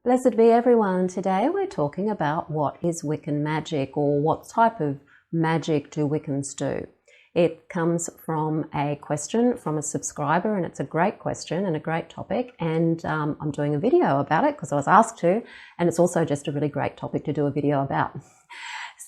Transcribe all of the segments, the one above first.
Blessed be everyone. Today we're talking about what is Wiccan magic, or what type of magic do Wiccans do. It comes from a question from a subscriber, and it's a great question and a great topic, and I'm doing a video about it because I was asked to, and it's also just a really great topic to do a video about.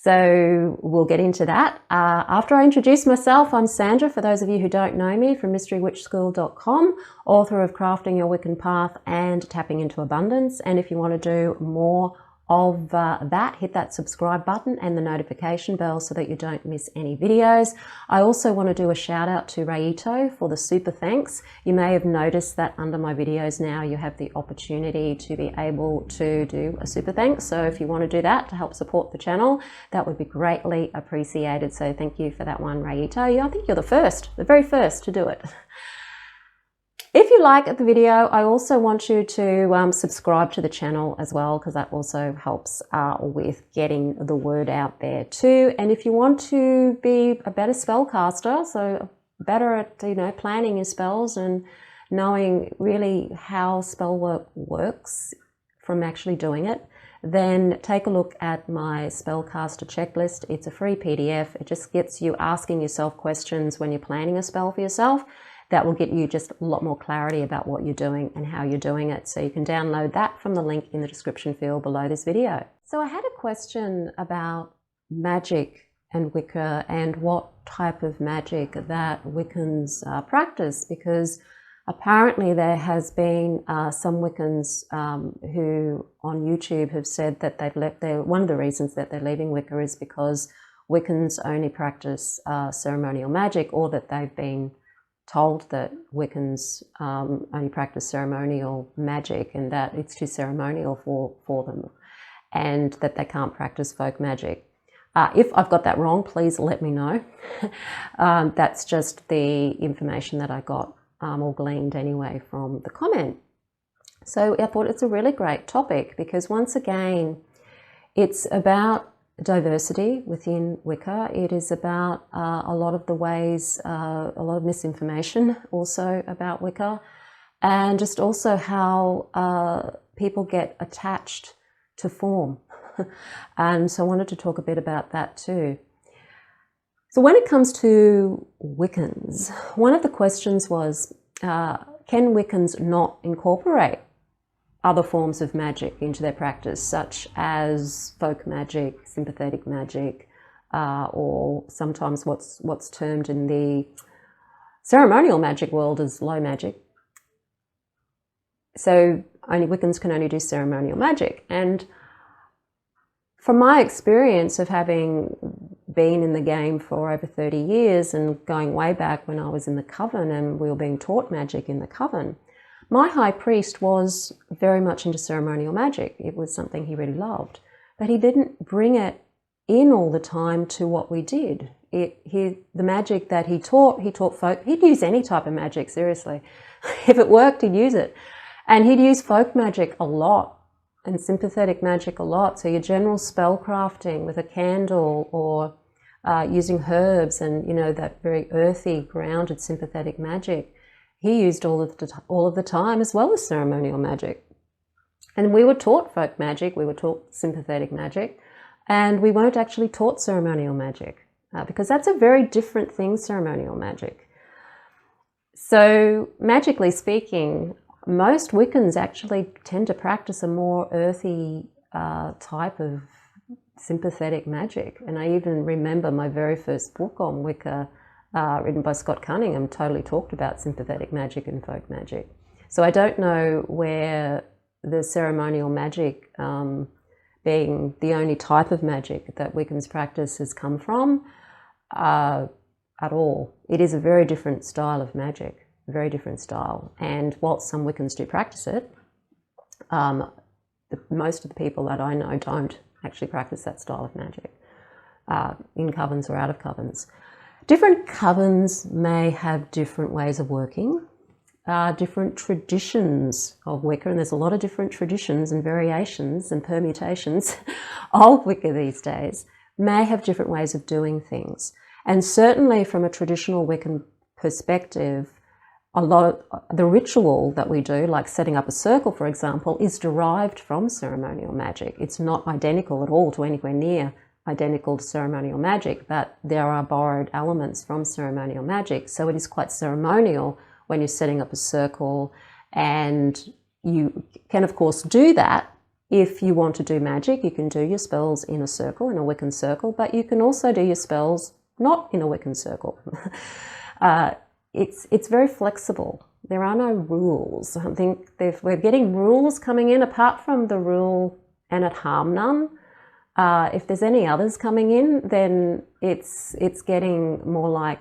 So we'll get into that. After I introduce myself, I'm Sandra, for those of you who don't know me, from mysterywitchschool.com, author of Crafting Your Wiccan Path and Tapping into Abundance. And if you want to do more of that, hit that subscribe button and the notification bell so that you don't miss any videos. I also want to do a shout out to Rayito for the super thanks. You may have noticed that under my videos now you have the opportunity to be able to do a super thanks. So if you want to do that to help support the channel, that would be greatly appreciated. So thank you for that one, Rayito. I think you're the very first to do it. If you like the video, I also want you to subscribe to the channel as well, because that also helps with getting the word out there too. And if you want to be a better spellcaster, so better at planning your spells and knowing really how spell work works from actually doing it, then take a look at my Spellcaster Checklist. It's a free PDF. It just gets you asking yourself questions when you're planning a spell for yourself. That will get you just a lot more clarity about what you're doing and how you're doing it. So you can download that from the link in the description field below this video. So I had a question about magic and Wicca and what type of magic that Wiccans practice, because apparently there has been some Wiccans who on YouTube have said that they've left one of the reasons that they're leaving Wicca is because Wiccans only practice ceremonial magic, or that they've been told that Wiccans only practice ceremonial magic and that it's too ceremonial for them, and that they can't practice folk magic. If I've got that wrong, please let me know. That's just the information that I got or gleaned anyway from the comment. So I thought it's a really great topic because, once again, it's about diversity within Wicca. It is about a lot of the ways, a lot of misinformation also about Wicca, and just also how people get attached to form. And so I wanted to talk a bit about that too. So when it comes to Wiccans, one of the questions was, can Wiccans not incorporate other forms of magic into their practice, such as folk magic, sympathetic magic, or sometimes what's termed in the ceremonial magic world as low magic. So only Wiccans can only do ceremonial magic. And from my experience of having been in the game for over 30 years and going way back when I was in the coven and we were being taught magic in the coven, my high priest was very much into ceremonial magic. It was something he really loved, but he didn't bring it in all the time to what we did. The magic that he taught folk. He'd use any type of magic, seriously. If it worked, he'd use it. And he'd use folk magic a lot and sympathetic magic a lot. So your general spell crafting with a candle, or using herbs and, that very earthy, grounded, sympathetic magic, he used all of the time, as well as ceremonial magic. And we were taught folk magic, we were taught sympathetic magic, and we weren't actually taught ceremonial magic, because that's a very different thing, ceremonial magic. So magically speaking, most Wiccans actually tend to practice a more earthy type of sympathetic magic. And I even remember my very first book on Wicca, written by Scott Cunningham, totally talked about sympathetic magic and folk magic. So I don't know where the ceremonial magic being the only type of magic that Wiccans practice has come from at all. It is a very different style of magic, very different style. And whilst some Wiccans do practice it, most of the people that I know don't actually practice that style of magic in covens or out of covens. Different covens may have different ways of working, different traditions of Wicca, and there's a lot of different traditions and variations and permutations of Wicca these days, may have different ways of doing things. And certainly from a traditional Wiccan perspective, a lot of the ritual that we do, like setting up a circle, for example, is derived from ceremonial magic. It's not identical at all to anywhere near identical to ceremonial magic, but there are borrowed elements from ceremonial magic. So it is quite ceremonial when you're setting up a circle, and you can, of course, do that. If you want to do magic, you can do your spells in a circle, in a Wiccan circle, but you can also do your spells not in a Wiccan circle. It's very flexible. There are no rules. I think we're getting rules coming in, apart from the rule "and it harm none." If there's any others coming in, then it's getting more like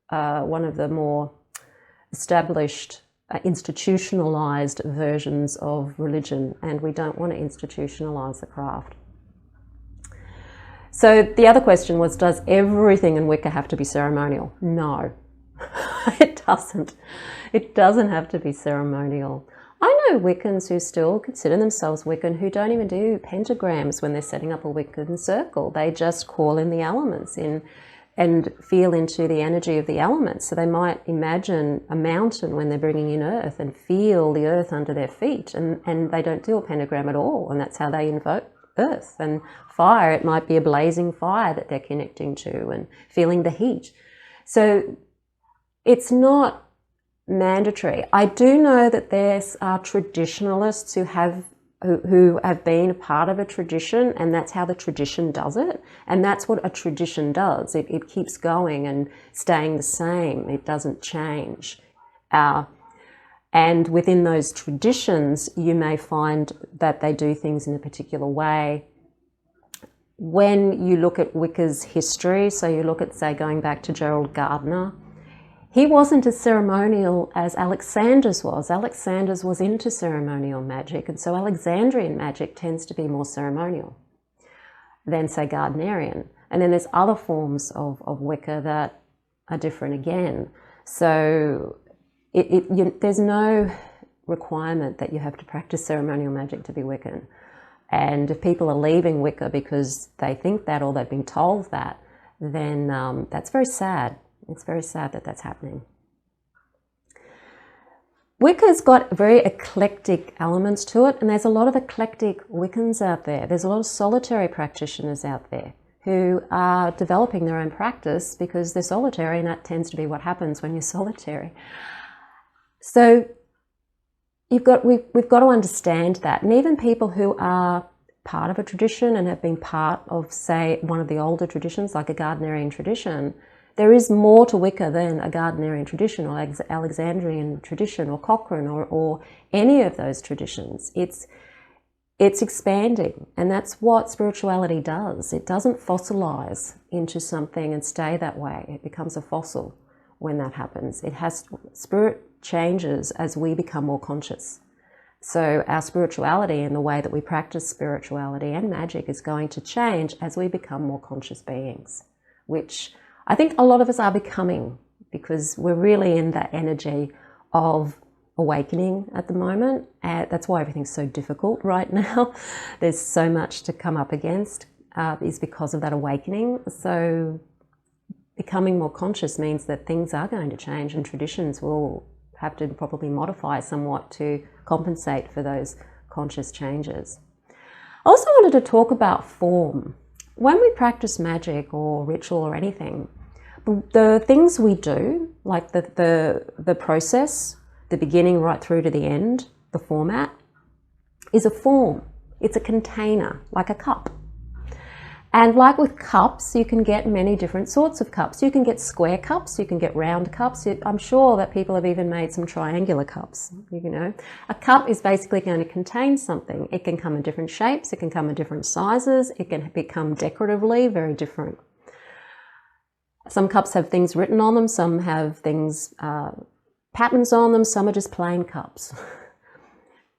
one of the more established, institutionalized versions of religion, and we don't want to institutionalize the craft. So the other question was, does everything in Wicca have to be ceremonial? No, it doesn't. It doesn't have to be ceremonial. I know Wiccans who still consider themselves Wiccan who don't even do pentagrams when they're setting up a Wiccan circle. They just call in the elements in and feel into the energy of the elements. So they might imagine a mountain when they're bringing in earth and feel the earth under their feet, and they don't do a pentagram at all, and that's how they invoke earth. And fire, it might be a blazing fire that they're connecting to and feeling the heat. So it's not mandatory. I do know that there are traditionalists who have been a part of a tradition, and that's how the tradition does it. And that's what a tradition does. It keeps going and staying the same. It doesn't change. And within those traditions, you may find that they do things in a particular way. When you look at Wicca's history, so you look at, say, going back to Gerald Gardner, he wasn't as ceremonial as Alexander's was. Alexander's was into ceremonial magic, and so Alexandrian magic tends to be more ceremonial than, say, Gardnerian. And then there's other forms of Wicca that are different again. So there's no requirement that you have to practice ceremonial magic to be Wiccan. And if people are leaving Wicca because they think that, or they've been told that, then that's very sad. It's very sad that that's happening. Wicca's got very eclectic elements to it, and there's a lot of eclectic Wiccans out there. There's a lot of solitary practitioners out there who are developing their own practice because they're solitary, and that tends to be what happens when you're solitary. So we've got to understand that. And even people who are part of a tradition and have been part of, say, one of the older traditions, like a Gardnerian tradition, there is more to Wicca than a Gardnerian tradition or Alexandrian tradition or Cochrane or any of those traditions. It's expanding, and that's what spirituality does. It doesn't fossilize into something and stay that way. It becomes a fossil when that happens. Spirit changes as we become more conscious. So our spirituality and the way that we practice spirituality and magic is going to change as we become more conscious beings, which I think a lot of us are becoming, because we're really in that energy of awakening at the moment. That's why everything's so difficult right now. There's so much to come up against, is because of that awakening. So becoming more conscious means that things are going to change, and traditions will have to probably modify somewhat to compensate for those conscious changes. I also wanted to talk about form. When we practice magic or ritual or anything, the things we do, like the process, the beginning right through to the end, the format, is a form. It's a container, like a cup. And like with cups, you can get many different sorts of cups. You can get square cups, you can get round cups. I'm sure that people have even made some triangular cups, you know. A cup is basically going to contain something. It can come in different shapes, it can come in different sizes, it can become decoratively very different. Some cups have things written on them, some have things, patterns on them, some are just plain cups.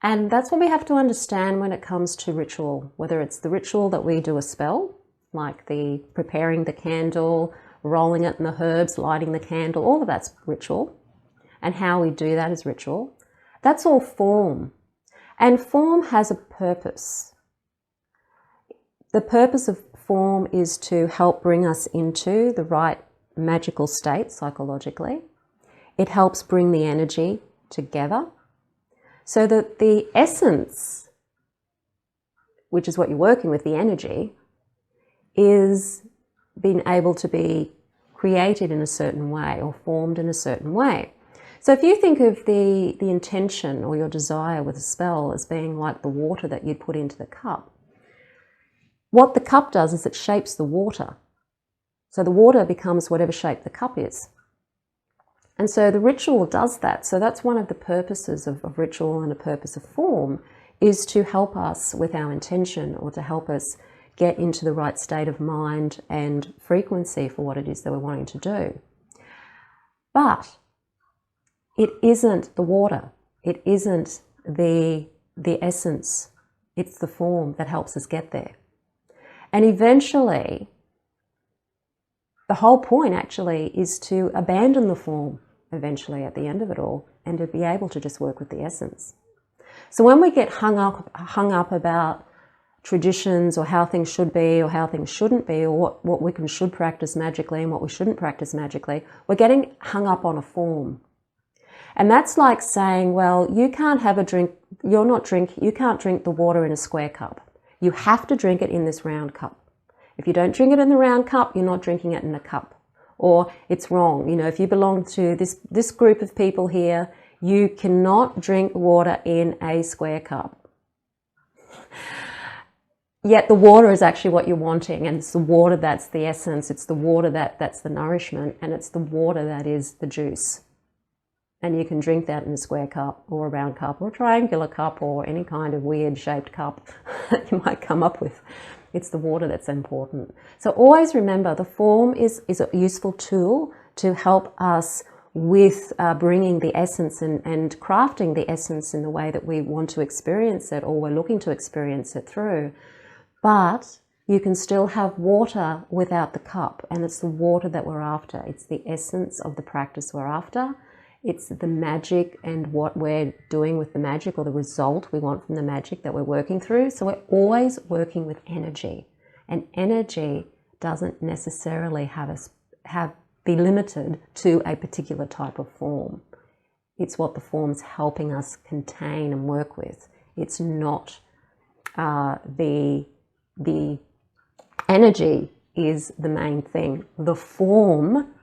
And that's what we have to understand when it comes to ritual, whether it's the ritual that we do a spell, like the preparing the candle, rolling it in the herbs, lighting the candle, all of that's ritual. And how we do that is ritual. That's all form. And form has a purpose. The purpose of form is to help bring us into the right magical state psychologically. It helps bring the energy together so that the essence, which is what you're working with, the energy, is being able to be created in a certain way or formed in a certain way. So if you think of the intention or your desire with a spell as being like the water that you'd put into the cup, what the cup does is it shapes the water. So the water becomes whatever shape the cup is. And so the ritual does that. So that's one of the purposes of ritual and a purpose of form, is to help us with our intention, or to help us get into the right state of mind and frequency for what it is that we're wanting to do. But it isn't the water. It isn't the essence. It's the form that helps us get there. And eventually, the whole point actually is to abandon the form eventually at the end of it all, and to be able to just work with the essence. So when we get hung up about traditions or how things should be or how things shouldn't be, or what Wiccans should practice magically and what we shouldn't practice magically, we're getting hung up on a form. And that's like saying, well, you can't have a drink, you can't drink the water in a square cup. You have to drink it in this round cup. If you don't drink it in the round cup, you're not drinking it in a cup. Or it's wrong. You know, if you belong to this group of people here, you cannot drink water in a square cup. Yet the water is actually what you're wanting, and it's the water that's the essence, it's the water that's the nourishment, and it's the water that is the juice. And you can drink that in a square cup or a round cup or a triangular cup or any kind of weird shaped cup that you might come up with. It's the water that's important. So always remember, the form is a useful tool to help us with bringing the essence and crafting the essence in the way that we want to experience it, or we're looking to experience it through. But you can still have water without the cup, and it's the water that we're after. It's the essence of the practice we're after. It's the magic and what we're doing with the magic, or the result we want from the magic that we're working through. So we're always working with energy, and energy doesn't necessarily be limited to a particular type of form. It's what the form's helping us contain and work with. It's not the energy is the main thing. The form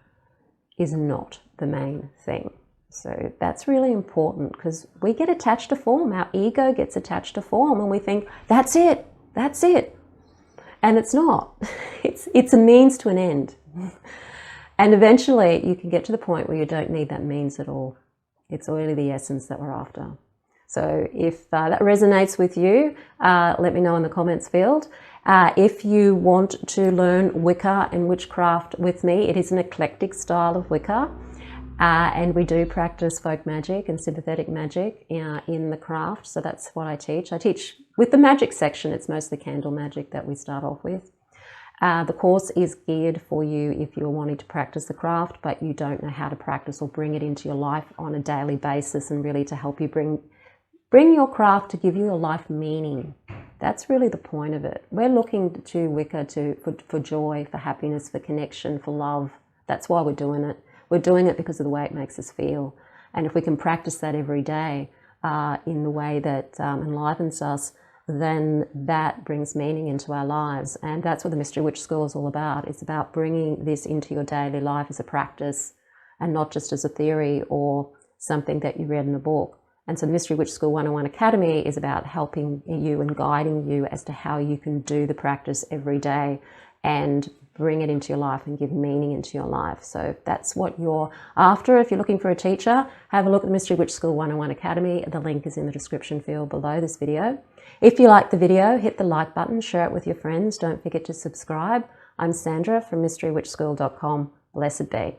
is not the main thing. So that's really important, because we get attached to form. Our ego gets attached to form, and we think, that's it, that's it. And it's not. It's a means to an end. And eventually you can get to the point where you don't need that means at all. It's really the essence that we're after. So if that resonates with you, let me know in the comments field. If you want to learn Wicca and witchcraft with me, it is an eclectic style of Wicca. And we do practice folk magic and sympathetic magic in the craft. So that's what I teach. I teach with the magic section. It's mostly candle magic that we start off with. The course is geared for you if you're wanting to practice the craft, but you don't know how to practice or bring it into your life on a daily basis, and really to help you bring your craft to give you a life meaning. That's really the point of it. We're looking to Wicca for joy, for happiness, for connection, for love. That's why we're doing it. We're doing it because of the way it makes us feel. And if we can practice that every day in the way that enlivens us, then that brings meaning into our lives. And that's what the Mystery Witch School is all about. It's about bringing this into your daily life as a practice, and not just as a theory or something that you read in a book. And so the Mystery Witch School 101 Academy is about helping you and guiding you as to how you can do the practice every day and bring it into your life and give meaning into your life. So if that's what you're after, if you're looking for a teacher, have a look at the Mystery Witch School 101 Academy. The link is in the description field below this video. If you like the video, hit the like button, share it with your friends. Don't forget to subscribe. I'm Sandra from mysterywitchschool.com. Blessed be.